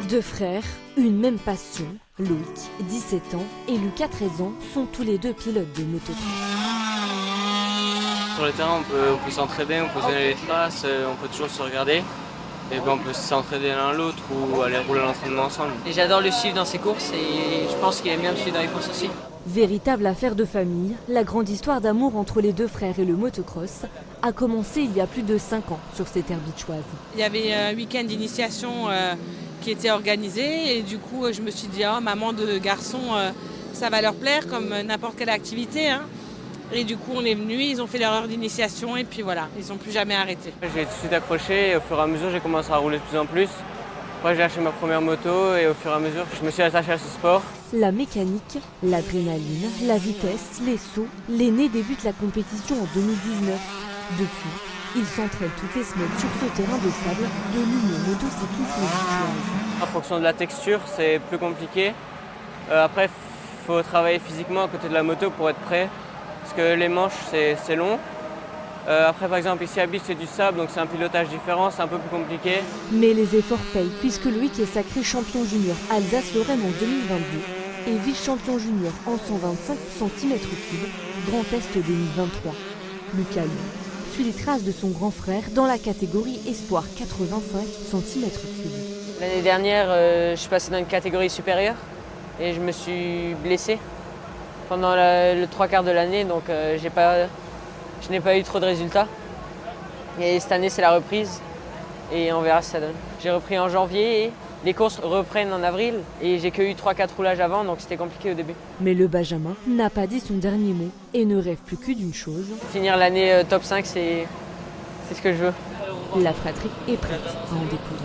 Deux frères, une même passion. Loïc, 17 ans, et Lucas, 13 ans, sont tous les deux pilotes de motocross. Sur le terrain, on peut s'entraider, on peut se donner les traces, on peut toujours se regarder. Et puis on peut s'entraider l'un l'autre ou aller rouler à l'entraînement ensemble. Et j'adore le suivre dans ses courses et je pense qu'il aime bien me suivre dans les courses aussi. Véritable affaire de famille, la grande histoire d'amour entre les deux frères et le motocross a commencé il y a plus de 5 ans sur ces terres bitchoises. Il y avait un week-end d'initiation qui était organisé et du coup je me suis dit oh, maman de garçon ça va leur plaire comme n'importe quelle activité. Hein. Et du coup on est venus, ils ont fait leur heure d'initiation et puis voilà, ils n'ont plus jamais arrêté. J'ai tout de suite accroché et au fur et à mesure j'ai commencé à rouler de plus en plus. Après j'ai acheté ma première moto et au fur et à mesure je me suis attaché à ce sport. La mécanique, l'adrénaline, la vitesse, les sauts, l'aîné débute la compétition en 2019. Depuis, il s'entraîne toutes les semaines sur ce terrain de sable de l'Union Motocyclisme Bitchoise. En fonction de la texture c'est plus compliqué. Après il faut travailler physiquement à côté de la moto pour être prêt. Parce que les manches c'est long. Après par exemple ici à Bitche c'est du sable donc c'est un pilotage différent, c'est un peu plus compliqué. Mais les efforts payent puisque Loïc est sacré champion junior Alsace-Lorraine en 2022 et vice-champion junior en 125 cm3 Grand Est 2023. Lucas lui suit les traces de son grand frère dans la catégorie Espoir 85 cm3. L'année dernière, je suis passé dans une catégorie supérieure et je me suis blessé pendant le 3/4 de l'année, donc je n'ai pas eu trop de résultats. Et cette année, c'est la reprise et on verra ce que ça donne. J'ai repris en janvier et les courses reprennent en avril et j'ai que eu 3-4 roulages avant, donc c'était compliqué au début. Mais le Benjamin n'a pas dit son dernier mot et ne rêve plus que d'une chose. Finir l'année top 5, c'est ce que je veux. La fratrie est prête à en découdre.